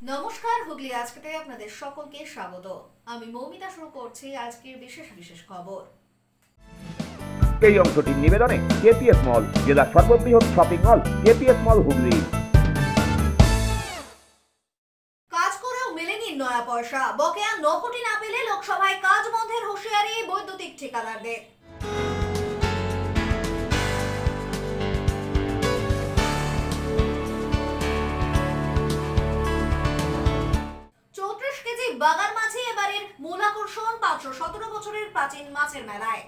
নমস্কার, হুগলি আজকেতে আপনাদের সকলকে স্বাগত। আমি মৌমিতা শুরু করছি আজকের বিশেষ খবর। এই অংশটির নিবেদনে কেপিএস মল, জেলার সর্ববৃহৎ শপিং মল কেপিএস মল হুগলি। কাজ করেও মেলেনি নয়া পয়সা, বকেয়া 9 কোটি না পেলে লোকসভায় কাজ বন্ধের হুঁশিয়ারি বৈদ্যুতিক ঠিকাদারদের। বাগার মাঝে এবারের মূল আকর্ষণ 517 বছরের প্রাচীন মাছের মেলায়।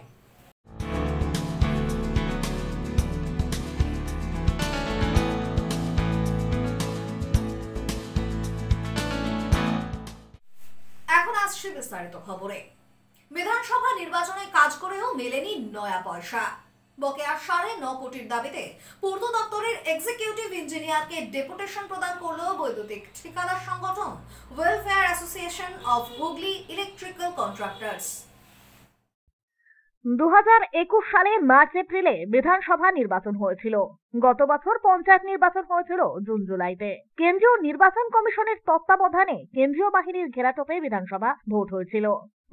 এখন আসছে বিস্তারিত খবরে। বিধানসভা নির্বাচনে কাজ করেও মেলেনি নয়া পয়সা। বকেয়া 9.5 কোটির দাবিতে পূর্ত দপ্তরের এক্সিকিউটিভ ইঞ্জিনিয়ারকে ডেপুটেশন প্রদান করল বৈদ্যুতিক ঠিকাদার সংগঠন welfare association of Hooghly electrical contractors. 2021 সালে মার্চ এপ্রিলে বিধানসভা নির্বাচন হয়েছিল। গত বছর পঞ্চায়েত নির্বাচন হয়েছিল জুন জুলাইতে। কেন্দ্রীয় নির্বাচন কমিশনের তত্ত্বাবধানে কেন্দ্রীয় বাহিনীর ঘেরাটোপে বিধানসভা ভোট হয়েছিল।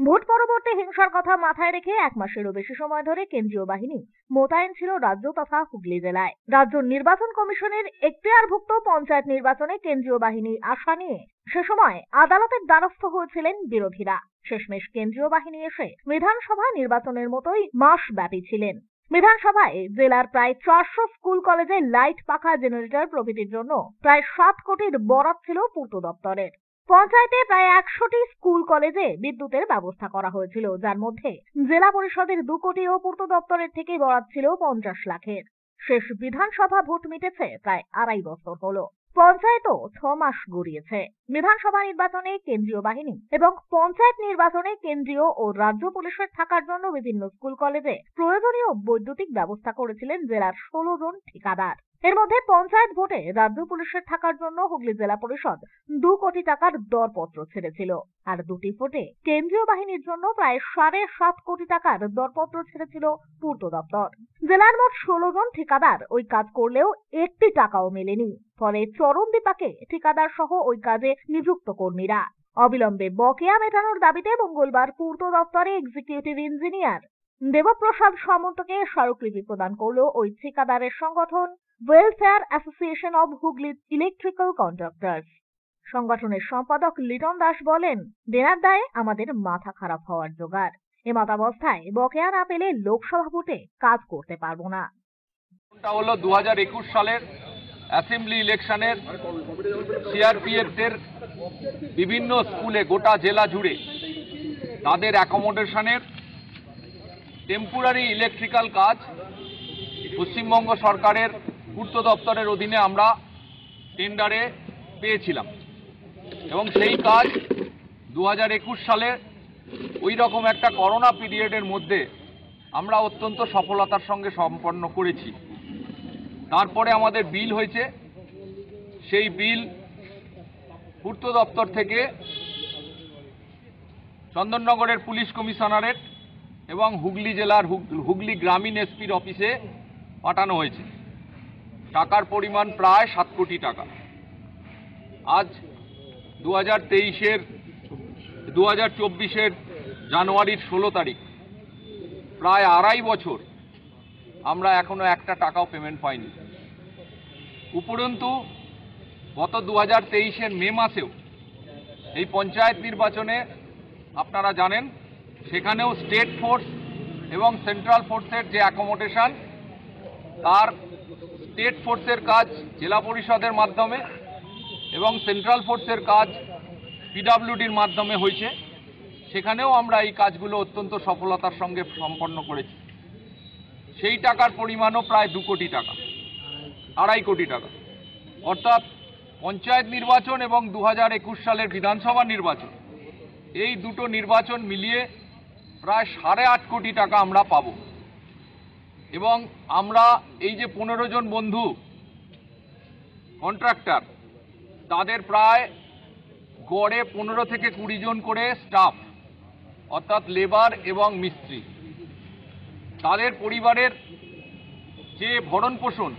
ভোট পরবর্তী হিংসার কথা মাথায় রেখে 1 মাসেরও বেশি সময় ধরে কেন্দ্রীয় বাহিনী মোতায়েন ছিল রাজ্য তথা হুগলি জেলায়। রাজ্য নির্বাচন কমিশনের এখতিয়ারভুক্ত পঞ্চায়েত নির্বাচনে কেন্দ্রীয় বাহিনী আসা নিয়ে সে সময় আদালতের দ্বারস্থ হয়েছিলেন বিরোধীরা। শেষমেশ কেন্দ্রীয় বাহিনী এসে বিধানসভা নির্বাচনের মতোই মাস ব্যাপী ছিলেন। বিধানসভায় জেলার প্রায় 400 স্কুল কলেজে লাইট, পাখা, জেনারেটর প্রভৃতির জন্য প্রায় 7 কোটির বরাত ছিল পূর্ত দপ্তরের। পঞ্চায়েতে প্রায় 100টি স্কুল কলেজে বিদ্যুতের ব্যবস্থা করা হয়েছিল, যার মধ্যে জেলা পরিষদের 2 কোটি ও পূর্ত দপ্তরের থেকে বরাত ছিল 50 লাখের। শেষ বিধানসভা ভোট মিটেছে প্রায় 2.5 বছর হলো। পঞ্চায়েতও 6 মাস গড়িয়েছে। বিধানসভা নির্বাচনে কেন্দ্রীয় বাহিনী এবং পঞ্চায়েত নির্বাচনে কেন্দ্রীয় ও রাজ্য পুলিশের থাকার জন্য বিভিন্ন স্কুল কলেজে প্রয়োজনীয় বৈদ্যুতিক ব্যবস্থা করেছিলেন জেলার 16 জন ঠিকাদার। এর মধ্যে পঞ্চায়েত ভোটে রাজ্য পুলিশের থাকার জন্য হুগলি জেলা পরিষদ 2 কোটি টাকার দরপত্র ছেড়েছিল, আর 2টি ভোটে কেন্দ্রীয় বাহিনীর জন্য প্রায় 7.5 কোটি টাকার দরপত্র ছেড়েছিল পূর্ত দপ্তর। জেলার মোট 16 জন ঠিকাদার ওই কাজ করলেও 1টি টাকাও মেলেনি। ফলে চরম বিপাকে ঠিকাদার সহ ওই কাজে নিযুক্ত কর্মীরা। অবিলম্বে বকেয়া মেটানোর দাবিতে মঙ্গলবার পূর্ত দপ্তরে এক্সিকিউটিভ ইঞ্জিনিয়ার দেবপ্রসাদ সামন্তকে স্মারকলিপি প্রদান করল ওই ঠিকাদারের সংগঠন welfare association of Hooghly electrical contractors. সংগঠনের সম্পাদক লিটন দাস বলেন, দেনার দায়ে আমাদের মাথা খারাপ হওয়ার জোগাড়। এমতাবস্থায় বকেয়া না পেলে লোকসভা ভোটে কাজ করতে পারবো না। এটা হলো 2021 সালের অ্যাসেম্বলি ইলেকশনের সিআরপিএফ এর বিভিন্ন স্কুলে গোটা জেলা জুড়ে তাদের অ্যাকোমোডেশনের টেম্পোরারি ইলেকট্রিক্যাল কাজ পশ্চিমবঙ্গ সরকারের পূর্ত দপ্তরের অধীনে আমরা টেন্ডারে পেয়েছিলাম এবং সেই কাজ 2021 সালে ওই রকম একটা করোনা পিরিয়ডের মধ্যে আমরা অত্যন্ত সফলতার সঙ্গে সম্পন্ন করেছি। তারপরে আমাদের বিল হয়েছে, সেই বিল পূর্ত দপ্তর থেকে চন্দননগরের পুলিশ কমিশনারেট এবং হুগলি জেলার হুগলি গ্রামীণ এসপির অফিসে পাঠানো হয়েছে। টাকার পরিমাণ প্রায় 7 কোটি টাকা। আজ 2024 জানুয়ারির 16 তারিখ, প্রায় 2.5 বছর আমরা এখনো একটা টাকাও পেমেন্ট পাইনি। উপরন্তু গত 2023 মে মাসেও এই পঞ্চায়েত নির্বাচনে আপনারা জানেন সেখানেও স্টেট ফোর্স এবং সেন্ট্রাল ফোর্সের যে অ্যাকোমোডেশন, তার স্টেট ফোর্সের কাজ জেলা পরিষদের মাধ্যমে এবং সেন্ট্রাল ফোর্সের কাজ পিডব্লিউডির মাধ্যমে হয়েছে। সেখানেও আমরা এই কাজগুলো অত্যন্ত সফলতার সঙ্গে সম্পন্ন করেছি। সেই টাকার পরিমাণও প্রায় 2 কোটি টাকা, 2.5 কোটি টাকা। অর্থাৎ পঞ্চায়েত নির্বাচন এবং 2021 সালের বিধানসভা নির্বাচন, এই দুটো নির্বাচন মিলিয়ে প্রায় 8.5 কোটি টাকা আমরা পাব। এবং আমরা এই যে 15 জন বন্ধু কন্ট্রাক্টর, তাদের প্রায় গড়ে 15 থেকে 20 জন করে স্টাফ, অর্থাৎ লেবার এবং মিস্ত্রি, তাদের পরিবারের যে ভরণ পোষণ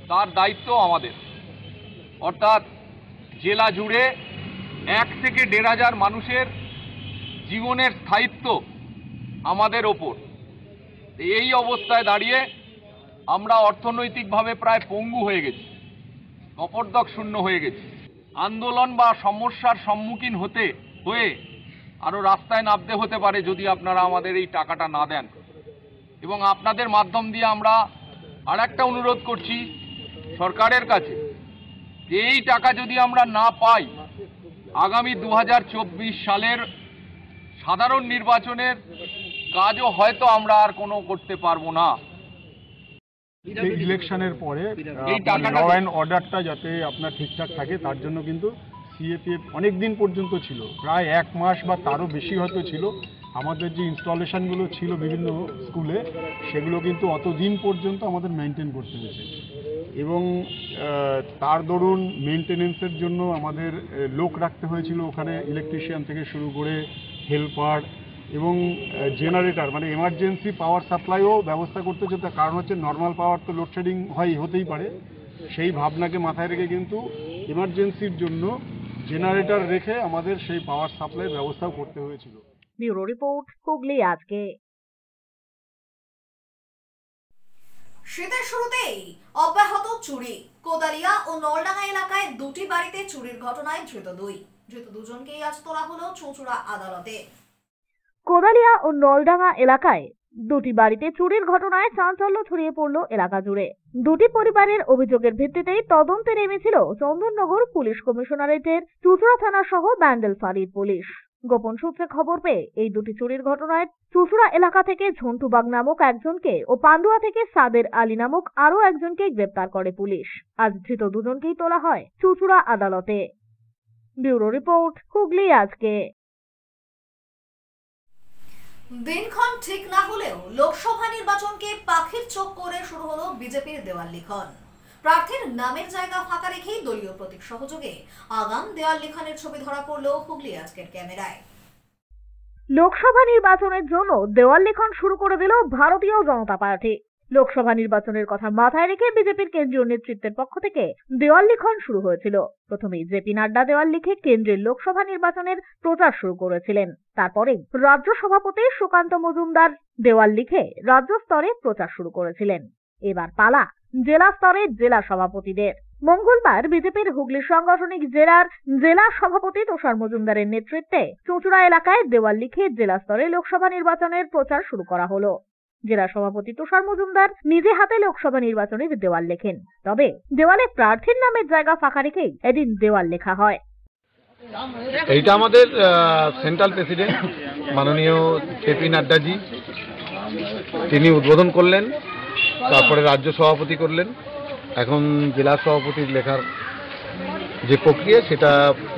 তার দায়িত্ব আমাদের। অর্থাৎ জেলা জুড়ে 1 থেকে 1,500 মানুষের জীবনের স্থায়িত্ব আমাদের ওপর। এই অবস্থায় দাঁড়িয়ে আমরা অর্থনৈতিকভাবে প্রায় পঙ্গু হয়ে গেছি, কপর্দক শূন্য হয়ে গেছি। আন্দোলন বা সমস্যার সম্মুখীন হয়ে আরও রাস্তায় নামতে হতে পারে যদি আপনারা আমাদের এই টাকাটা না দেন। এবং আপনাদের মাধ্যম দিয়ে আমরা আর একটা অনুরোধ করছি সরকারের কাছে যে এই টাকা যদি আমরা না পাই, আগামী 2024 সালের সাধারণ নির্বাচনের কাজও হয়তো আমরা আর কোনো করতে পারবো না। ইলেকশনের পরে ল অ্যান্ড অর্ডারটা যাতে আপনার ঠিকঠাক থাকে তার জন্য কিন্তু সিএপিএফ অনেক দিন পর্যন্ত ছিল, প্রায় 1 মাস বা তারও বেশি হয়তো ছিল। আমাদের যে ইনস্টলেশনগুলো ছিল বিভিন্ন স্কুলে সেগুলো কিন্তু অতদিন পর্যন্ত আমাদের মেনটেন করতে হয়েছে এবং তার দরুন মেনটেনেন্সের জন্য আমাদের লোক রাখতে হয়েছিল, ওখানে ইলেকট্রিশিয়ান থেকে শুরু করে হেল্পার এবং জেনারেটর মানে এমার্জেন্সি পাওয়ার সাপ্লাইও ব্যবস্থা করতে হচ্ছে। তার কারণ হচ্ছে নর্মাল পাওয়ার তো লোডশেডিং হতেই পারে, সেই ভাবনাকে মাথায় রেখে কিন্তু এমার্জেন্সির জন্য জেনারেটর রেখে আমাদের সেই পাওয়ার সাপ্লাই ব্যবস্থাও করতে হয়েছিল। ব্যুরো রিপোর্ট, হুগলি আজকে। শীতের শুরুতেই অব্যাহত চুরি। কোদালিয়া ও নলডাঙ্গা এলাকায় 2টি বাড়িতে চুরির ঘটনায় ধৃত দুজনকেই আজ তোলা হলো চুঁচুড়া আদালতে। কোদালিয়া ও নলডাঙ্গা এলাকায় 2টি বাড়িতে চুরির ঘটনায় চাঞ্চল্য ছড়িয়ে পড়ল এলাকা জুড়ে। 2টি পরিবারের অভিযোগের ভিত্তিতেই তদন্তে নেমেছিল চন্দননগর পুলিশ কমিশনারেটের চুঁচুড়া থানা সহ ব্যান্ডেল ফাঁড়ির পুলিশ। গোপন সূত্রে খবর পেয়ে এই 2টি চুরির ঘটনায় চুঁচুড়া এলাকা থেকে ঝন্টুবাগ নামক একজনকে ও পান্ডুয়া থেকে সাদের আলী নামক আরও একজনকে গ্রেপ্তার করে পুলিশ। আজ ধৃত দুজনকেই তোলা হয় চুঁচুড়া আদালতে। ব্যুরো রিপোর্ট, হুগলি আজকে। দিনক্ষণ ঠিক না হলেও লোকসভা নির্বাচনকে পাখির চোখ করে শুরু হলো বিজেপির দেওয়াল লিখন। প্রার্থীর নামের জায়গা ফাঁকা রেখেই দলীয় প্রতীক সহযোগে আগাম দেওয়াল লিখনের ছবি ধরা পড়ল হুগলি আজকের ক্যামেরায়। লোকসভা নির্বাচনের জন্য দেওয়াল লিখন শুরু করে দিল ভারতীয় জনতা পার্টি। লোকসভা নির্বাচনের কথা মাথায় রেখে বিজেপির কেন্দ্রীয় নেতৃত্বের পক্ষ থেকে দেওয়াল লিখন শুরু হয়েছিল। প্রথমেই জেপি নাড্ডা দেওয়াল লিখে কেন্দ্রের লোকসভা নির্বাচনের প্রচার শুরু করেছিলেন। তারপরে রাজ্য সভাপতি সুকান্ত মজুমদার দেওয়াল লিখে রাজ্য স্তরে প্রচার শুরু করেছিলেন। এবার পালা জেলা স্তরে জেলা সভাপতিদের। মঙ্গলবার বিজেপির হুগলি সাংগঠনিক জেলার জেলা সভাপতি তুষার মজুমদারের নেতৃত্বে চুঁচুড়া এলাকায় দেওয়াল লিখে জেলা স্তরে লোকসভা নির্বাচনের প্রচার শুরু করা হলো। জেলা সভাপতি তুষার মজুমদার নিজে হাতে লোকসভা নির্বাচনের দেওয়াল লেখেন, তবে দেওয়ালে প্রার্থীর নামের জায়গা ফাঁকা রেখেই এদিন দেওয়াল লেখা হয়। এইটা আমাদের সেন্ট্রাল প্রেসিডেন্ট মাননীয় জেপি নাড্ডাজি তিনি উদ্বোধন করলেন, তারপরে রাজ্য সভাপতি করলেন। এখন জেলা সভাপতির লেখার যে প্রক্রিয়া সেটা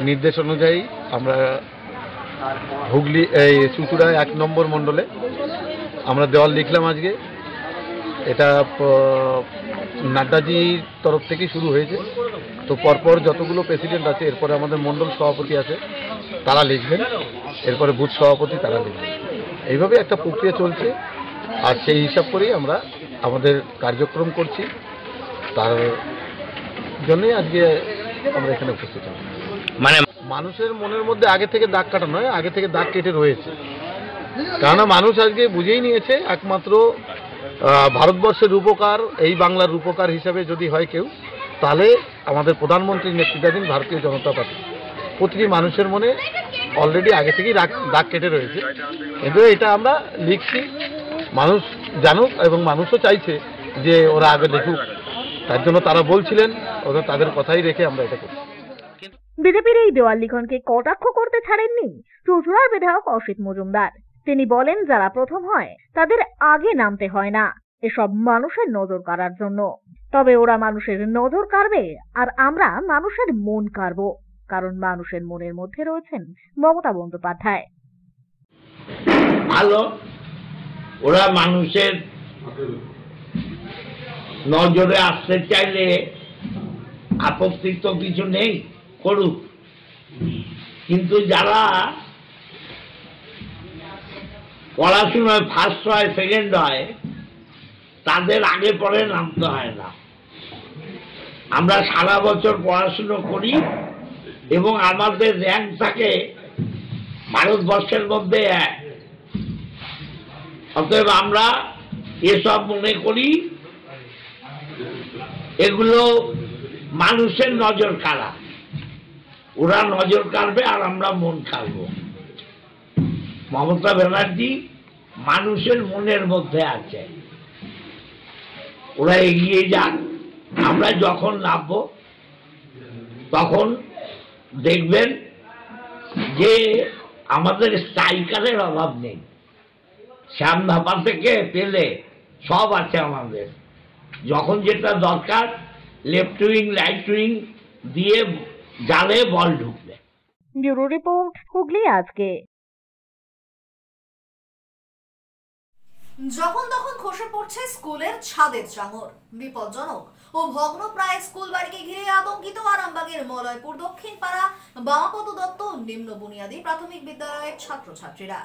নির্দেশ অনুযায়ী আমরা হুগলি এই চুঁচুড়া 1 নম্বর মণ্ডলে আমরা দেওয়াল লিখলাম আজকে। এটা নাড্ডাজির তরফ থেকেই শুরু হয়েছে। তো পরপর যতগুলো প্রেসিডেন্ট আছে এরপরে আমাদের মণ্ডল সভাপতি আছে তারা লিখবেন, এরপরে বুথ সভাপতি তারা লিখবেন। এইভাবে একটা প্রক্রিয়া চলছে আর সেই হিসাব করেই আমরা আমাদের কার্যক্রম করছি। তার জন্যই আজকে আমরা এখানে উপস্থিত হই। মানে মানুষের মনের মধ্যে আগে থেকে দাগ কাটা নয়, আগে থেকে দাগ কেটে রয়েছে। কেননা মানুষ আজকে বুঝেই নিয়েছে একমাত্র ভারতবর্ষের রূপকার, এই বাংলার রূপকার হিসাবে যদি হয় কেউ, তাহলে আমাদের প্রধানমন্ত্রীর নেতৃত্বাধীন ভারতীয় জনতা পার্টি। প্রতিটি মানুষের মনে অলরেডি আগে থেকেই দাগ কেটে রয়েছে, কিন্তু এটা আমরা লিখছি মানুষ জানুক এবং মানুষও চাইছে যে ওরা আগে লিখুক। তার জন্য তারা বলছিলেন, ওরা তাদের কথাই রেখে আমরা এটা করছি। বিজেপির এই দেওয়াল লিখনকে কটাক্ষ করতে ছাড়েননি চুঁচুড়ার বিধায়ক অসিত মজুমদার। তিনি বলেন, যারা প্রথম হয় তাদের আগে নামতে হয় না, এসব মানুষের নজর কাড়ার জন্য। তবে ওরা মানুষের নজর কাড়বে আর আমরা মানুষের মন কাড়বো, কারণ মানুষের মনের মধ্যে রয়েছেন মমতা বন্দ্যোপাধ্যায়। ভালো, ওরা মানুষের নজরে আসতে চাইলে আপত্তি তো কিছু নেই, করুক। কিন্তু যারা পড়াশোনায় ফার্স্ট হয়, সেকেন্ড হয়, তাদের আগে পরে নামতে হয় না। আমরা সারা বছর পড়াশুনো করি, এবং আমাদের র্যাঙ্ক থাকে ভারতবর্ষের মধ্যে 1। অতএব আমরা এসব মনে করি এগুলো মানুষের নজর কাড়া, ওরা নজর কাড়বে আর আমরা মন কাড়বো। মমতা ব্যানার্জি মানুষের মনের মধ্যে আছে, ওরা এগিয়ে যান। আমরা যখন নামবো তখন দেখবেন যে আমাদের স্ট্রাইকারের অভাব নেই। শ্যামধাপা থেকে পেলে সব আছে আমাদের। যখন যেটা দরকার লেফট উইং রাইট উইং দিয়ে জালে বল ঢুকবে। ব্যুরো রিপোর্ট, হুগলি আজকে। যখন তখন খসে পড়ছে স্কুলের ছাদের চাঙর। বিপজ্জনক ও ভগ্নপ্রায় স্কুল বাড়িকে ঘিরে আতঙ্কিত আরামবাগের মলয়পুর দক্ষিণ পাড়া বামাপদ দত্ত নিম্ন বুনিয়াদী প্রাথমিক বিদ্যালয়ের ছাত্রছাত্রীরা।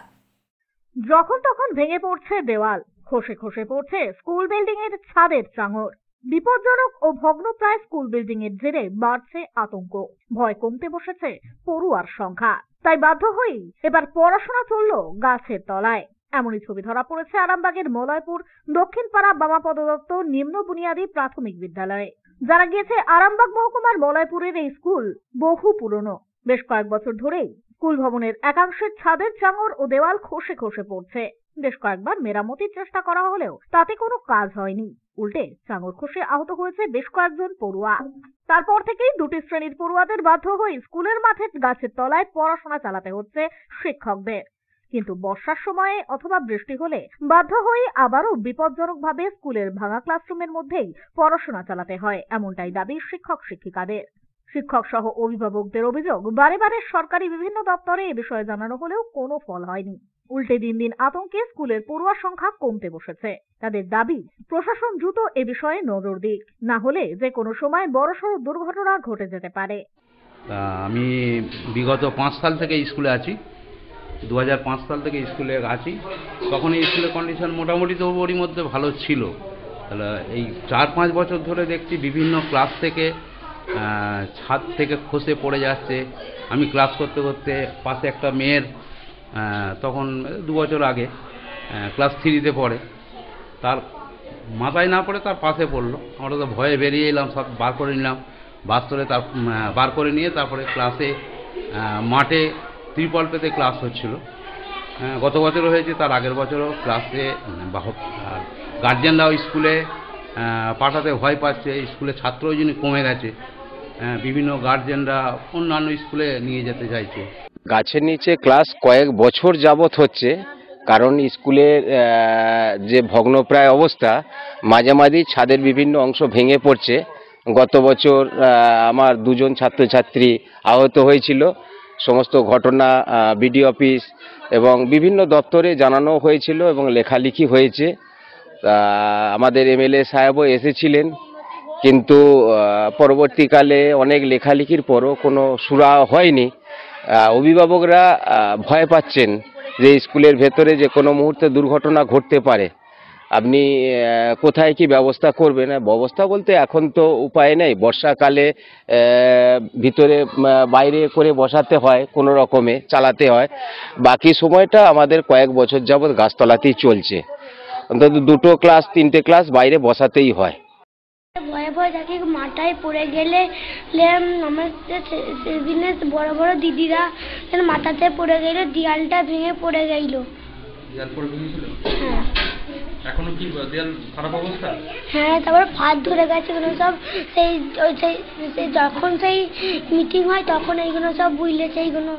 যখন তখন ভেঙে পড়ছে দেওয়াল, খসে খসে পড়ছে স্কুল বিল্ডিং এর ছাদের চাঙর। বিপজ্জনক ও ভগ্নপ্রায় স্কুল বিল্ডিং এর জেরে বাড়ছে আতঙ্ক, ভয় কমতে বসেছে পড়ুয়ার সংখ্যা। তাই বাধ্য হয়েই এবার পড়াশোনা চলল গাছের তলায়। এমনই ছবি ধরা পড়েছে আরামবাগের মলয়পুর দক্ষিণ পাড়া বামাপদ দত্ত নিম্ন বুনিয়াদী প্রাথমিক বিদ্যালয়ে। যারা গিয়েছে আরামবাগ মহকুমার মলয়পুরের এই স্কুল বহু পুরনো। বেশ কয়েক বছর ধরেই স্কুল ভবনের একাংশের ছাদের চাঙর ও দেওয়াল খসে খসে পড়ছে। বেশ কয়েকবার মেরামতির চেষ্টা করা হলেও তাতে কোনো কাজ হয়নি। উল্টে চাঙর খসে আহত হয়েছে বেশ কয়েকজন পড়ুয়া। তারপর থেকেই দুটি শ্রেণীর পড়ুয়াদের বাধ্য হয়ে স্কুলের মাঠে গাছের তলায় পড়াশোনা চালাতে হচ্ছে শিক্ষকদের। কিন্তু বর্ষার সময়ে অথবা বৃষ্টি হলে বাধ্য হয়ে আবারও বিপজ্জনকভাবে স্কুলের ভাঙা ক্লাসরুমের মধ্যেই পড়াশোনা চালাতে হয়, এমনটাই দাবি শিক্ষক শিক্ষিকাদের। শিক্ষক সহ অভিভাবকদের অভিযোগ, বারে বারে সরকারি বিভিন্ন দপ্তরে এ বিষয়ে জানানো হলেও কোনো ফল হয়নি। উল্টে দিন দিন আতঙ্কে স্কুলের পড়ুয়ার সংখ্যা কমতে বসেছে। তাদের দাবি প্রশাসন দ্রুত এ বিষয়ে নজর দিক, না হলে যে কোনো সময় বড়সড় দুর্ঘটনা ঘটে যেতে পারে। আমি বিগত 5 সাল থেকে স্কুলে আছি, 2005 সাল থেকে স্কুলে আছি। তখন এই স্কুলের কন্ডিশন মোটামুটি তো ওরই মধ্যে ভালো ছিল। তাহলে এই 4-5 বছর ধরে দেখছি বিভিন্ন ক্লাস থেকে ছাদ থেকে খসে পড়ে যাচ্ছে। আমি ক্লাস করতে করতে পাশে একটা মেয়ের তখন 2 বছর আগে ক্লাস 3-তে পড়ে, তার মাথায় না পড়ে তার পাশে পড়লো। আমরা তো ভয়ে বেরিয়ে এলাম, সব বার করে নিলাম, বাস্তবে তার বার করে নিয়ে তারপরে ক্লাসে মাঠে ত্রিপল পেতে ক্লাস হচ্ছিল। গত বছরও হয়েছে, তার আগের বছরও ক্লাসে গার্জিয়ানরাও স্কুলে পাঠাতে ভয় পাচ্ছে। স্কুলে ছাত্র ওই জন্য কমে গেছে, বিভিন্ন গার্জিয়ানরা অন্যান্য স্কুলে নিয়ে যেতে চাইছে। গাছের নিচে ক্লাস কয়েক বছর যাবৎ হচ্ছে, কারণ স্কুলের যে ভগ্নপ্রায় অবস্থা, মাঝে মাঝেই ছাদের বিভিন্ন অংশ ভেঙে পড়ছে। গত বছর আমার 2 জন ছাত্রছাত্রী আহত হয়েছিল। সমস্ত ঘটনা বিডিও অফিস এবং বিভিন্ন দপ্তরে জানানো হয়েছিল এবং লেখালেখি হয়েছে। আমাদের এমএলএ সাহেবও এসেছিলেন, কিন্তু পরবর্তীকালে অনেক লেখালেখির পরও কোনো সুরা হয়নি। অভিভাবকরা ভয় পাচ্ছেন যে স্কুলের ভেতরে যে কোনো মুহূর্তে দুর্ঘটনা ঘটতে পারে। আপনি কোথায় কি ব্যবস্থা করবেন? ব্যবস্থা বলতে এখন তো উপায় নেই, বর্ষাকালে ভিতরে বাইরে করে বসাতে হয়, কোনো রকমে চালাতে হয়। বাকি সময়টা আমাদের কয়েক বছর যাবৎ গাছতলাতেই চলছে। অন্তত 2টো ক্লাস 3টে ক্লাস বাইরে বসাতেই হয়। ভয়ে ভয়ে থাকি, মাথায় পড়ে গেলে আমার সেদিনে বড় বড় দিদিরা মাথাতে পড়ে গেলে দেয়ালটা ভেঙে পড়ে গেল। হ্যাঁ, এখনো কি দেয়াল খারাপ অবস্থা? হ্যাঁ, তারপর ফাঁদ ধরে গেছে সব। সেই যখন সেই মিটিং হয় তখন এইগুলো সব বুঝলেছে এইগুলো।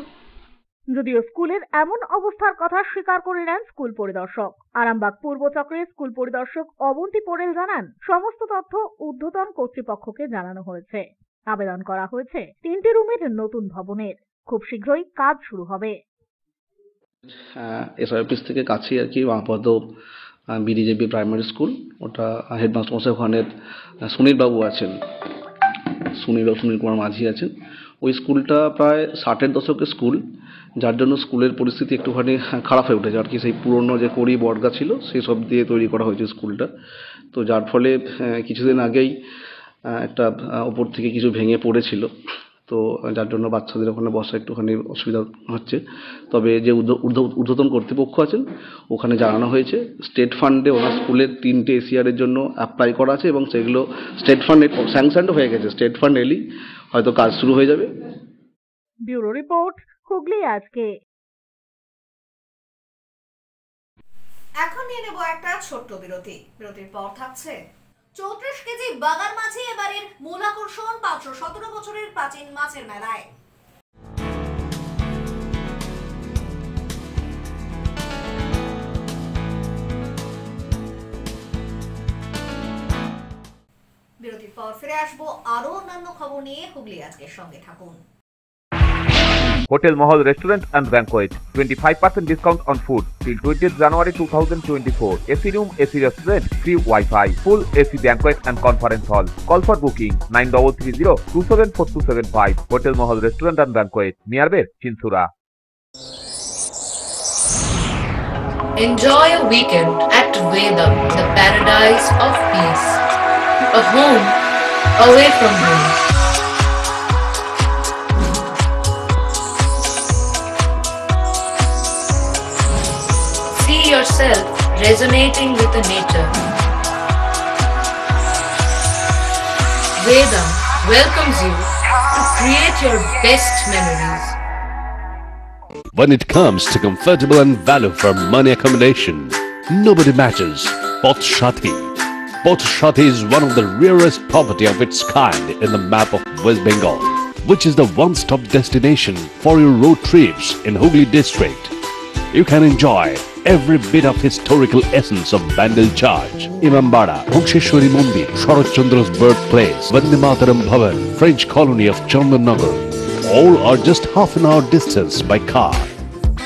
যদিও স্কুলের এমন অবস্থার কথা স্বীকার করে নেন স্কুল পরিদর্শক। আরামবাগ পূর্ব চক্রের স্কুল পরিদর্শক অবন্তী পোড়েল জানান, সমস্ত তথ্য ঊর্ধ্বতন কর্তৃপক্ষকে জানানো হয়েছে। আবেদন করা হয়েছে 3টে রুমের নতুন ভবনের। খুব শীঘ্রই কাজ শুরু হবে। এসআই অফিস থেকে কাছেই আর কি বামাপদ বিডিজেপি প্রাইমারি স্কুল, ওটা হেডমাস্টার মশাই ওখানের সুনীল বাবু আছেন, সুনীল কুমার মাঝি আছেন। ওই স্কুলটা প্রায় 60-এর দশকের স্কুল, যার জন্য স্কুলের পরিস্থিতি একটুখানি খারাপ হয়ে উঠেছে আর কি। সেই পুরনো যে কড়ি বটগাছ ছিল সেই সব দিয়ে তৈরি করা হয়েছে স্কুলটা। তো যার ফলে কিছুদিন আগেই একটা ওপর থেকে কিছু ভেঙে পড়েছিল। তো যার জন্য বাচ্চাদের ওখানে বসা একটুখানি অসুবিধা হচ্ছে। তবে যে ঊর্ধ্বতন কর্তৃপক্ষ আছেন ওখানে জানানো হয়েছে স্টেট ফান্ডে ওনার স্কুলের 3টে এসিআরের জন্য অ্যাপ্লাই করা আছে এবং সেগুলো স্টেট ফান্ডে স্যাংশনড হয়ে গেছে। স্টেট ফান্ড এলেই হয়তো কাজ শুরু হয়ে যাবে। ব্যুরো রিপোর্ট, হুগলি আজকে। এখন নিয়ে নেব একটা ছোট্ট বিরতি। বিরতির পর থাকছে 34 কেজি বাগার মাঝি এবারের মূল আকর্ষণ 517 বছরের প্রাচীন মাছের মেলায়। বিরতির পর ফিরে আসবো আরো অন্যান্য খবর নিয়ে। হুগলি আজকের সঙ্গে থাকুন। Hotel Mahal Restaurant and Banquet, 25% discount on food till 20th January 2024. AC room, AC restaurant, free Wi-Fi, full AC banquet and conference hall. Call for booking 9330-274275. Hotel Mahal Restaurant and Banquet, nearby Chinsura. Enjoy a weekend at Vedam, the paradise of peace. A home away from home. See yourself resonating with the nature. Vedam welcomes you to create your best memories. When it comes to comfortable and value for money accommodation, nobody matches Pothshati. Pothshati is one of the rarest property of its kind in the map of West Bengal, which is the one-stop destination for your road trips in Hooghly district. You can enjoy every bit of historical essence of Bandel Charge, Imambara, Bhongsheshwari Mandir, Sharat Chandra's birthplace, Vande Mataram Bhavan, French colony of Chandannagar. All are just half an hour distance by car.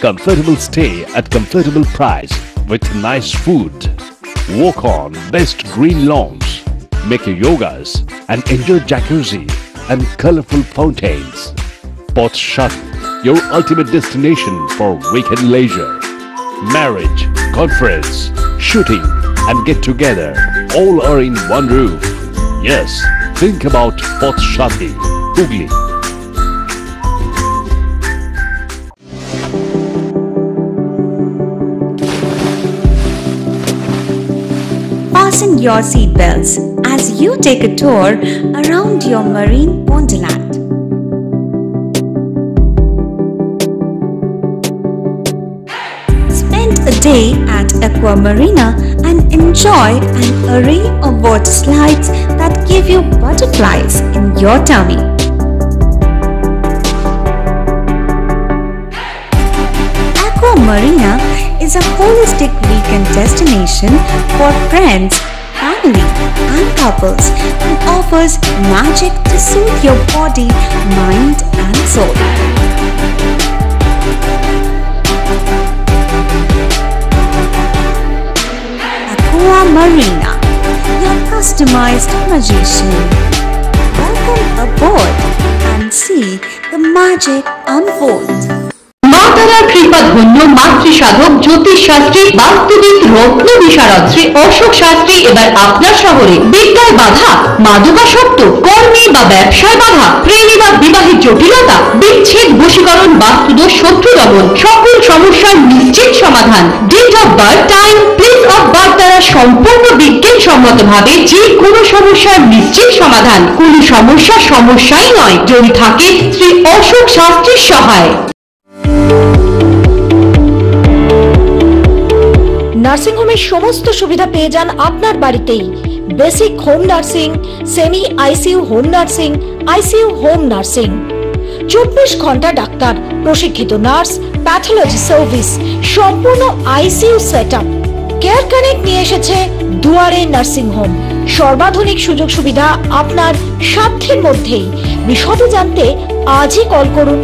Comfortable stay at comfortable price with nice food. Walk on best green lawns, make your yogas and enjoy jacuzzi and colorful fountains. Pothshati, your ultimate destination for weekend leisure. Marriage, conference, shooting and get together all are in one roof. Yes, think about Pothshati, Hooghly. Fasten your seatbelts as you take a tour around your marine wonderland. Spend a day at Aqua Marina and enjoy an array of water slides that give you butterflies in your tummy. Aqua Marina is a holistic weekend destination for friends, family and couples and offers magic to soothe your body, mind and soul. Aqua Marina, your customized magician. Welcome aboard and see the magic unfold. মাতারার কৃপা ধন্য মাতৃ সাধক জ্যোতিষ শাস্ত্রী বাস্তুবিদ রত্ন বিশারদ শ্রী অশোক শাস্ত্রী এবার আপনার শহরে। বিদ্যায় বাধা, মাদকাসক্ত, কর্মে বা ব্যবসায় বাধা, প্রেমে বা বিবাহের জটিলতা, বিচ্ছেদ, বশীকরণ, বাস্তুদোষ, শত্রু দমন, সকল সমস্যার নিশ্চিত সমাধান। Date of birth, time, place of birth দ্বারা সম্পূর্ণ বিজ্ঞানসম্মতভাবে যে কোনো সমস্যার নিশ্চিত সমাধান। কোনো সমস্যাই নয় যদি থাকে শ্রী অশোক শাস্ত্রীর সহায়। নার্সিং হোমের সমস্ত সুবিধা পেয়ে যান আপনার বাড়িতেই। Basic home nursing, semi ICU home nursing, ICU home nursing, 24 ঘন্টা ডাক্তার, প্রশিক্ষিত নার্স, প্যাথোলজি সার্ভিস, সম্পূর্ণ আইসিইউ সেটআপ। কেয়ার কানেক্ট নিয়ে এসেছে দুয়ারে নার্সিং হোম। সর্বাধুনিক সুযোগ সুবিধা আপনার সাধ্যের মধ্যেই। বিশদে জানতে আজই কল করুন।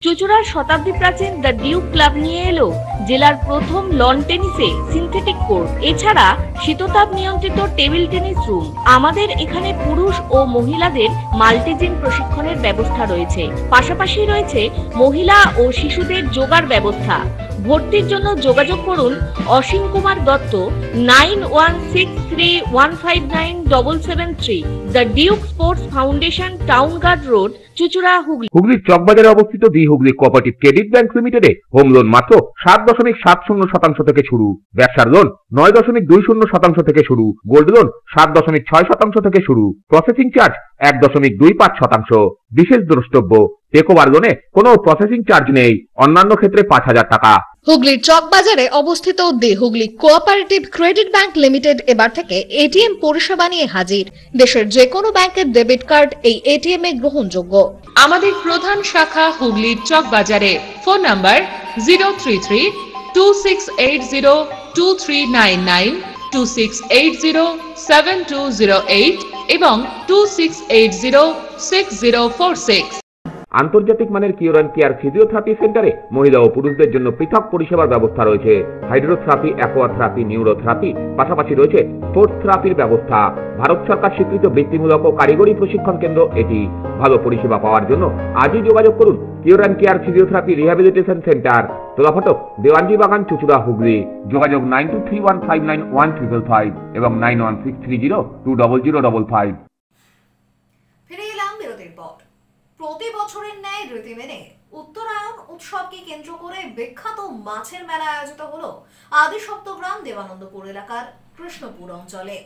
চুঁচুড়ার শতাব্দী প্রাচীন দ্য ডিউক ক্লাব নিয়ে এলো জেলার প্রথম লন টেনিসে সিনথেটিক কোর্ট, এছাড়া শীততাপ নিয়ন্ত্রিত টেবিল টেনিস রুম। আমাদের এখানে পুরুষ ও মহিলাদের মাল্টিজিম প্রশিক্ষণের ব্যবস্থা রয়েছে, পাশাপাশি রয়েছে মহিলা ও শিশুদের যোগার ব্যবস্থা। ভর্তির জন্য যোগাযোগ করুন Asim Kumar Dutta 9163 93159773. The Duke Sports Foundation, Town Guard Road, Chuchura, Hooghly. হুগলির চকবাজারে অবস্থিত the Hooghly cooperative credit bank লিমিটেডে হোম লোন মাত্র 7.70% থেকে শুরু, ব্যবসার লোন 9.20% থেকে শুরু, গোল্ড লোন 7.6% থেকে শুরু, প্রসেসিং চার্জ 1.25%। বিশেষ দ্রষ্টব্য, টেকওভার লোনে কোনো প্রসেসিং চার্জ নেই, অন্যান্য ক্ষেত্রে 5,000 টাকা। হুগলির চকবাজারে অবস্থিত the Hooghly cooperative credit bank limited এবার থেকে এটিএম পরিষেবা নিয়ে হাজির। দেশের যে কোনো ব্যাংকের ডেবিট কার্ড এই এটিএম এ গ্রহণযোগ্য। আমাদের প্রধান শাখা হুগলির চকবাজারে। ফোন নাম্বার 033-2680-2399, 2680-7208 এবং 2680-6046। আন্তর্জাতিক মানের কিওর অ্যান্ড কেয়ার ফিজিওথেরাপি সেন্টারে মহিলা ও পুরুষদের জন্য পৃথক পরিষেবার ব্যবস্থা রয়েছে। হাইড্রোথেরাপি, অ্যাকোয়াথেরাপি, নিউরোথেরাপি, পাশাপাশি রয়েছে স্পোর্টস থেরাপির ব্যবস্থা। ভারত সরকার স্বীকৃত বৃত্তিমূলক ও কারিগরি প্রশিক্ষণ কেন্দ্র এটি। ভালো পরিষেবা পাওয়ার জন্য আজই যোগাযোগ করুন cure and care physiotherapy rehabilitation centre, Tolaphatak, Dewanji Bagan, চুচুড়া, হুগলি। যোগাযোগ 9231591555 এবং 9163020055। ফিরে এলাম বিরতির পর। প্রতি বছরের ন্যায় রীতি মেনে উত্তরায়ণ উৎসবকে কেন্দ্র করে বিখ্যাত মাছের মেলা আয়োজিত হলো আদি সপ্তগ্রাম দেবানন্দপুর এলাকার কৃষ্ণপুর অঞ্চলে।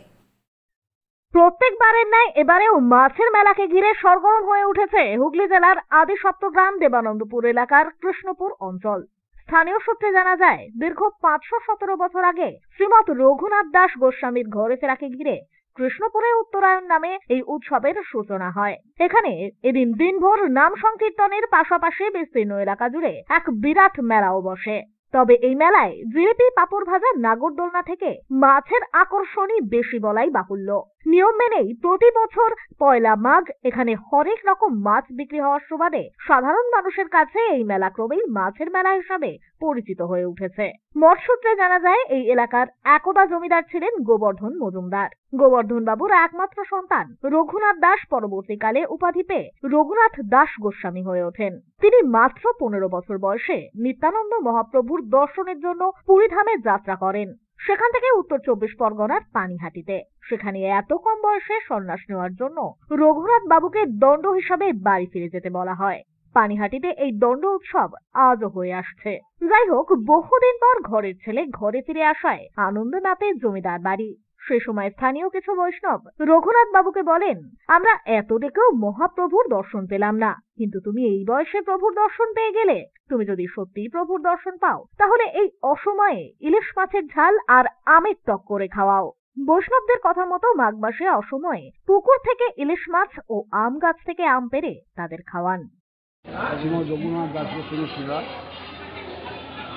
প্রত্যেকবারের ন্যায় এবারেও মাছের মেলাকে ঘিরে সরগরম হয়ে উঠেছে হুগলি জেলার আদি সপ্তগ্রাম দেবানন্দপুর এলাকার কৃষ্ণপুর অঞ্চল। স্থানীয় সূত্রে জানা যায়, দীর্ঘ 517 বছর আগে শ্রীমৎ রঘুনাথ দাস গোস্বামীর ঘরে ফেরাকে ঘিরে কৃষ্ণপুরে উত্তরায়ণ নামে এই উৎসবের সূচনা হয়। এখানে এদিন দিনভর নাম সংকীর্তনের পাশাপাশি বিস্তীর্ণ এলাকা জুড়ে এক বিরাট মেলাও বসে। তবে এই মেলায় জিলিপি, পাপড় ভাজা, নাগরদোলনা থেকে মাছের আকর্ষণই বেশি বলাই বাহুল্য। নিয়ম মেনেই প্রতি বছর পয়লা মাঘ এখানে হরেক রকম মাছ বিক্রি হওয়ার সুবাদে সাধারণ মানুষের কাছে এই মেলা ক্রমেই মাছের মেলা হিসাবে পরিচিত হয়ে উঠেছে। মঠ সূত্রে জানা যায়, এই এলাকার একদা জমিদার ছিলেন গোবর্ধন মজুমদার। গোবর্ধন বাবুর একমাত্র সন্তান রঘুনাথ দাস পরবর্তীকালে উপাধি পেয়ে রঘুনাথ দাস গোস্বামী হয়ে ওঠেন। তিনি মাত্র 15 বছর বয়সে নিত্যানন্দ মহাপ্রভুর দর্শনের জন্য পুরীধামে যাত্রা করেন। সেখান থেকে উত্তর 24 পরগনার পানিহাটিতে। সেখানে এত কম বয়সে সন্ন্যাস নেওয়ার জন্য রঘুনাথ বাবুকে দণ্ড হিসাবে বাড়ি ফিরে যেতে বলা হয়। পানিহাটিতে এই দণ্ড উৎসব আজও হয়ে আসছে। যাই হোক, বহুদিন পর ঘরের ছেলে ঘরে ফিরে আসায় আনন্দ নাতে জমিদার বাড়ি। সে সময় স্থানীয় কিছু বৈষ্ণব রঘুনাথ বাবুকে বলেন, আমরা এত ডেকেও মহাপ্রভুর দর্শন পেলাম না, কিন্তু তুমি এই বয়সে প্রভুর দর্শন পেয়ে গেলে। তুমি যদি সত্যিই প্রভুর দর্শন পাও, তাহলে এই অসময়ে ইলিশ মাছের ঝাল আর আমের টক করে খাওয়াও। বৈষ্ণবদের কথা মতো মাঘ মাসে অসময়ে পুকুর থেকে ইলিশ মাছ ও আম গাছ থেকে আম পেড়ে তাদের খাওয়ান। রঘুনাথ দাস গোস্বামী শিলা,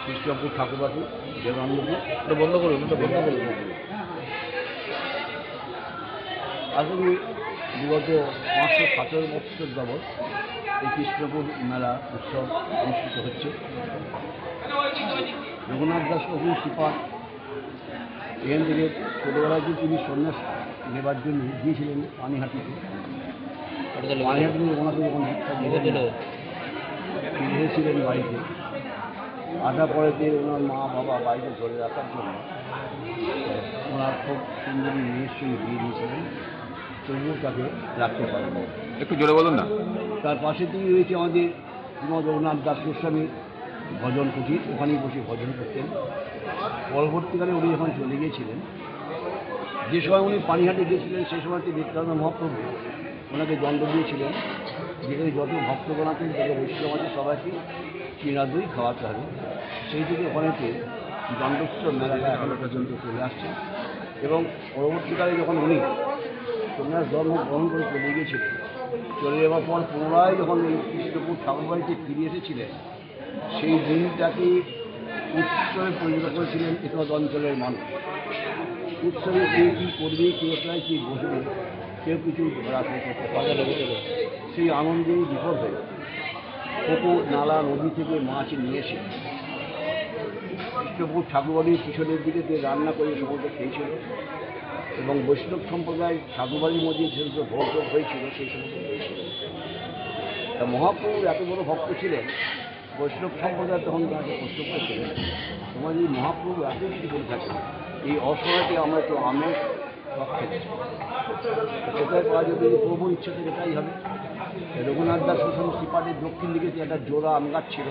কৃষ্ণপুর ঠাকুরবাড়ি, দেবানন্দপুর। এটা বন্ধ করুন, এটা বন্ধ করুন। আসলে বিগত 517 বছর যাবৎ এই কৃষ্ণপুর মেলা উৎসব অনুষ্ঠিত হচ্ছে। রঘুনাথ দাস প্রভু শ্রীপাদ এখান থেকে ছোটোবেলায় যে তিনি সন্ন্যাস নেবার জন্য গিয়েছিলেন পানিহাটিতে। পানিহাটি ওনাকে যখন এসেছিলেন বাড়িতে, আসার পরেতে ওনার মা বাবা বাড়িতে ধরে রাখার জন্য ওনার খুব সুন্দরী মেয়ের সঙ্গে বিয়ে দিয়েছিলেন, তবুও তাকে রাখতে পারেন। একটু জোরে বলুন না। তার পাশে তিনি রয়েছে আমাদের শ্রীমৎ রঘুনাথ দাস গোস্বামীর ভজন কুটির, ওখানেই বসে ভজন করতেন। পরবর্তীকালে উনি যখন চলে গিয়েছিলেন, যে সময় উনি পানিহাটে গিয়েছিলেন সেই সময়তে নিত্যানন্দ মহাপ্রভু ওনাকে দণ্ড দিয়েছিলেন, যেখানে যত ভক্তগণ আছেন, যত বৈষ্ণব আছে, সবাইকে চিনা দই খাওয়াতে হবে। সেই থেকে ওখানেতে দণ্ডোৎসব মেলাটা এখনো পর্যন্ত চলে আসছে। এবং পরবর্তীকালে যখন উনি সন্ন্যাস ধর্ম গ্রহণ করে চলে গিয়েছিলেন, চলে যাওয়ার পর পুনরায় যখন এই কৃষ্ণপুর ঠাকুরবাড়িতে ফিরে এসেছিলেন, সেই দিনটাকে উৎসবে পরিণত করেছিলেন এসব অঞ্চলের মানুষ। উৎসবে কেউ কী করবে, কেউ কোথায় কী বসবে, কেউ কিছু ঘোরাফেরা করতে পারে। সেই আনন্দে বিফল হয়ে পুকুর, নালা, নদী থেকে মাছ নিয়ে এসে কৃষ্ণপুর ঠাকুরবাড়ির পিছনের দিকে রান্না করে সমস্ত খেয়েছিল। এবং বৈষ্ণব সম্প্রদায় ঠাকুরবাড়ির মধ্যে যে সমস্ত ভোগ হয়েছিল সেই সমস্ত হয়েছিল। তা মহাপ্রভু এত বড় ভক্ত ছিলেন, বৈষ্ণব সম্প্রদায় তখন তাকে প্রশ্ন করেছিলেন, তোমার যদি মহাপ্রভু এত কিছু করে থাকেন, এই অসময়তে আমরা একটু আমের শখ থেকে। কোথায় পাওয়া যাবে প্রভু ইচ্ছে থেকে তাই হবে। রঘুনাথ দাস সোশ্যালিস্ট পার্টির দক্ষিণ দিকে যে একটা জোড়া আম গাছ ছিল,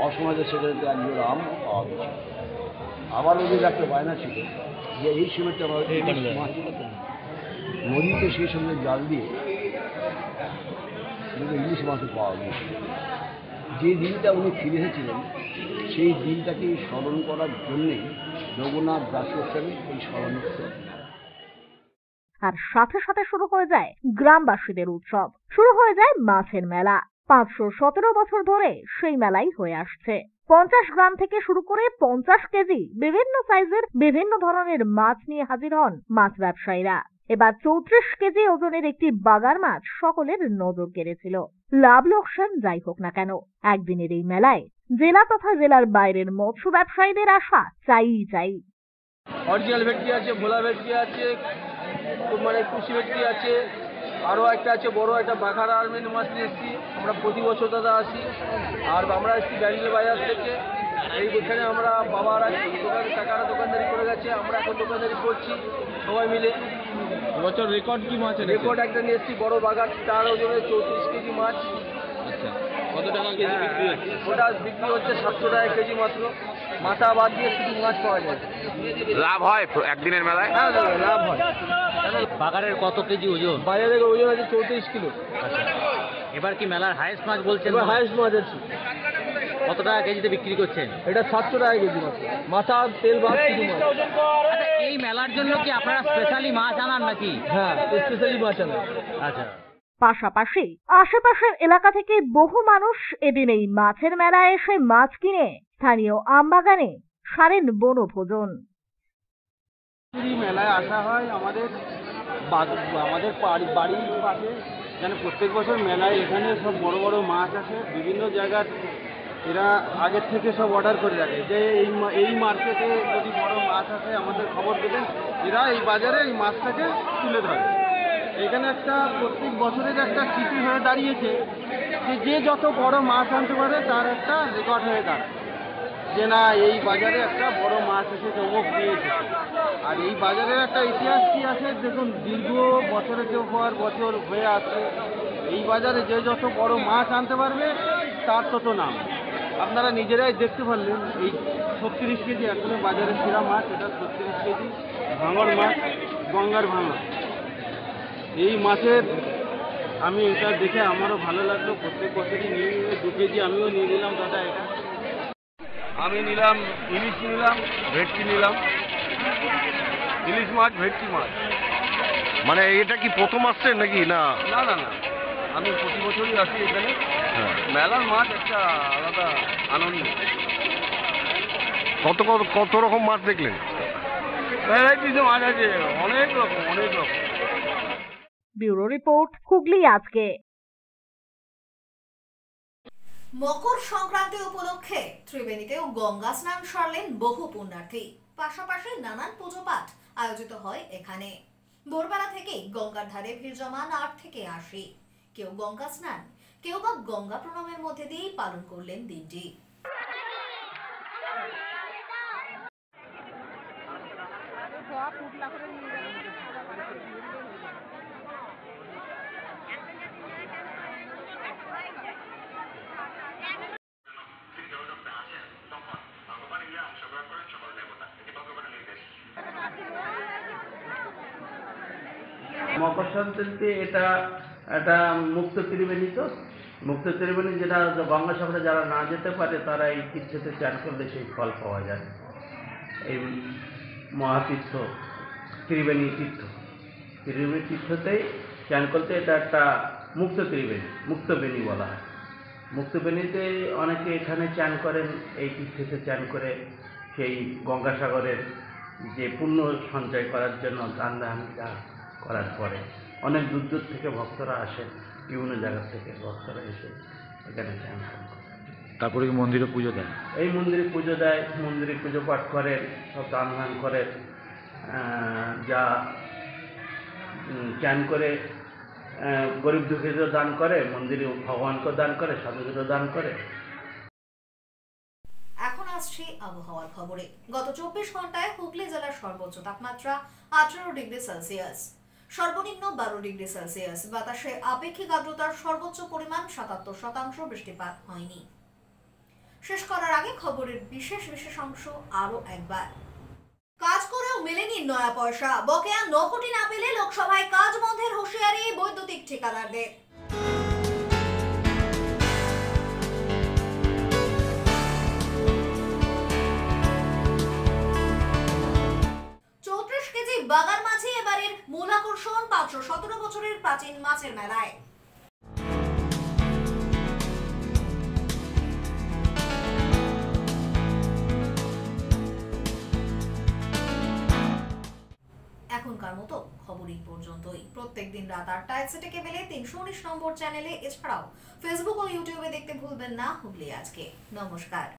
অসমাজের সেখানে এক জোড়া আম পাওয়া গেছে। আবার ওদের একটা বায়না ছিল যে এই সময়টা আমার মাছ নদীতে সেই সঙ্গে জাল দিয়ে ইলিশ মাছও পাওয়া গিয়েছিল। যে দিনটা উনি ফিরে এসেছিলেন সেই দিনটাকে স্মরণ করার জন্যেই রঘুনাথ দাস গোস্বামী এই স্মরণ উৎসব। আর সাথে সাথে শুরু হয়ে যায় গ্রামবাসীদের উৎসব, শুরু হয়ে যায় মাছের মেলা। 517 বছর ধরে সেই মেলাই হয়ে আসছে। 50 গ্রাম থেকে শুরু করে 50 কেজি বিভিন্ন সাইজের বিভিন্ন ধরনের মাছ নিয়ে হাজির হন মাছ ব্যবসায়ীরা। এবার 34 কেজি ওজনের একটি বাগার মাছ সকলের নজর কেড়েছিল। লাভ লোকসান যাই হোক না কেন, একদিনের এই মেলায় জেলা তথা জেলার বাইরের মৎস্য ব্যবসায়ীদের আশা চাই। অরিজিনাল ভেটকি আছে, ভোলা ভেটকি আছে, মানে কুশি ভেটকি আছে, আরও একটা আছে বড় একটা বাঘারা আর্মেন মাছ নিয়ে এসেছি। আমরা প্রতি বছর দাদা আসি। আর আমরা এসেছি ব্যান্ডেল বাজার থেকে। এইখানে আমরা বাবারা কাকারা দোকানদারি করে গেছে, আমরা এখন দোকানদারি করছি সবাই মিলে। বছর রেকর্ড কি মাছ? রেকর্ড একটা নিয়ে এসেছি বড় বাঘার, তার ওজনে 34 কেজি মাছ। আচ্ছা, কত টাকা কেজি বিক্রি হচ্ছে? ওটা বিক্রি হচ্ছে 700 টাকা কেজি মাত্র। মাথা বাদ দিয়ে শুধু মাছ পাওয়া যায়। লাভ হয় একদিনের মেলায়? হ্যাঁ দাদা, লাভ হয়। বাগারের কত কেজি ওজন? বাজারে ওজন আছে 34 কিলো। এবার কি মেলার হাইয়েস্ট মাছ বলছেন? এবার হাইয়েস্ট মাছ আছে। কত টাকা কেজিতে বিক্রি করছেন? এটা 700 টাকা কেজি মাছ, মাথা তেল বাদ শুধু মাছ। এই মেলার জন্য কি আপনারা স্পেশালি মাছ আনান নাকি? হ্যাঁ, স্পেশালি মাছ আনান। আচ্ছা। পাশাপাশি আশেপাশের এলাকা থেকে বহু মানুষ এদিন এই মাছের মেলায় এসে মাছ কিনে স্থানীয় আমবাগানে সারেন বনভোজন। মেলায় আসা হয় আমাদের বাড়ির পাশে, যেন প্রত্যেক বছর মেলায় এখানে সব বড় বড় মাছ আসে বিভিন্ন জায়গার। এরা আগের থেকে সব অর্ডার করে রাখে যে এই মার্কেটে যদি বড় মাছ আসে আমাদের খবর দেবেন। এরা এই বাজারে এই মাছটাকে তুলে ধরে। এখানে একটা প্রত্যেক বছরের একটা স্মৃতি হয়ে দাঁড়িয়েছে যে যত বড় মাছ আনতে পারে তার একটা রেকর্ড হয়ে দাঁড়ায় যে না এই বাজারে একটা বড় মাছ এসেছে, অমুক নিয়েছে। আর এই বাজারের একটা ইতিহাস কি আছে দেখুন, দীর্ঘ বছরের পর বছর হয়ে আসছে। এই বাজারে যে যত বড় মাছ আনতে পারবে তার তত নাম। আপনারা নিজেরাই দেখতে পারলেন এই 36 কেজি এখনো বাজারে সেরা মাছ, এটা 36 কেজি ভাঙর মাছ, গঙ্গার ভাঙা। এই মাছের আমি এটা দেখে আমারও ভালো লাগলো। প্রত্যেক বছরই নিয়ে 2 কেজি আমিও নিয়ে নিলাম দাদা। এটা আমি নিলাম ইলিশ, নিলাম ভেটকি, নিলাম ইলিশ মাছ, ভেটকি মাছ। মানে এটা কি প্রথম আসছেন নাকি? না না না না, আমি প্রতি বছরই আসি এখানে। মেলার মাছ একটা আলাদা আনন্দ। কত রকম মাছ দেখলেন? ভ্যারাইটিস মাছ আছে, অনেক রকম। ব্যুরো রিপোর্ট, হুগলি আজকে। মকর সংক্রান্তি উপলক্ষে ত্রিবেণীতেও গঙ্গা স্নান সারলেন বহু পুণ্যার্থী। পাশাপাশি নানান পুজো পাঠ আয়োজিত হয় এখানে। ভোরবেলা থেকেই গঙ্গার ধারে ভিড় জমান 8 থেকে 80। কেউ গঙ্গা স্নান, কেউ বা গঙ্গা প্রণামের মধ্যে দিয়েই পালন করলেন দিনটি। মকর সংক্রান্তি এটা একটা মুক্ত ত্রিবেণী, তো মুক্ত ত্রিবেণী যেটা গঙ্গাসাগরে যারা না যেতে পারে তারা এই তীর্থতে চান করলে সেই ফল পাওয়া যায়। এই মহাতীর্থ ত্রিবেণী তীর্থতেই চান করতে এটা একটা মুক্ত ত্রিবেণী, মুক্তবেণী বলা হয়। মুক্তবেণীতে অনেকে এখানে চান করেন, এই তীর্থতে চান করে সেই গঙ্গাসাগরের যে পুণ্য সঞ্চয় করার জন্য দান যা করার পরে অনেক দূর দূর থেকে ভক্তরা আসেন, বিভিন্ন জায়গা থেকে ভক্তরা এসে এখানে চান করেন। তারপরে কি মন্দিরে পুজো দেন? এই মন্দিরে পুজো দেয়, মন্দিরে পুজো পাঠ করেন, সব দান করেন। যা চান করে গরিব দুঃখীদেরও দান করে, মন্দিরে ভগবানকেও দান করে, সাধুদেরও দান করে। এখন আসছে আসছি আবহাওয়ার খবরে। গত 24 ঘন্টায় হুগলি জেলার সর্বোচ্চ তাপমাত্রা 18 ডিগ্রি সেলসিয়াস, সর্বনিম্ন 12 ডিগ্রি সেলসিয়াস। বাতাসে আপেক্ষিক আর্দ্রতার সর্বোচ্চ পরিমাণ 77%। বৃষ্টিপাত হয়নি। শেষ করার আগে খবরের বিশেষ অংশ আরো একবার। কাজ করেও মেলেনি নয়া পয়সা, বকেয়া 9 কোটি না পেলে লোকসভায় কাজ বন্ধের হুঁশিয়ারি বৈদ্যুতিক ঠিকাদারদের। বাগার মাঝি এবারের মূল আকর্ষণ 517 বছরের প্রাচীন মাছের মেলায়। এখনকার মতো খবর এই পর্যন্তই। প্রত্যেকদিন রাত 8টায় এক্সিটে কেবলে 319 নম্বর চ্যানেলে, এছাড়াও ফেসবুক ও ইউটিউবে দেখতে ভুলবেন না হুগলি আজকে। নমস্কার।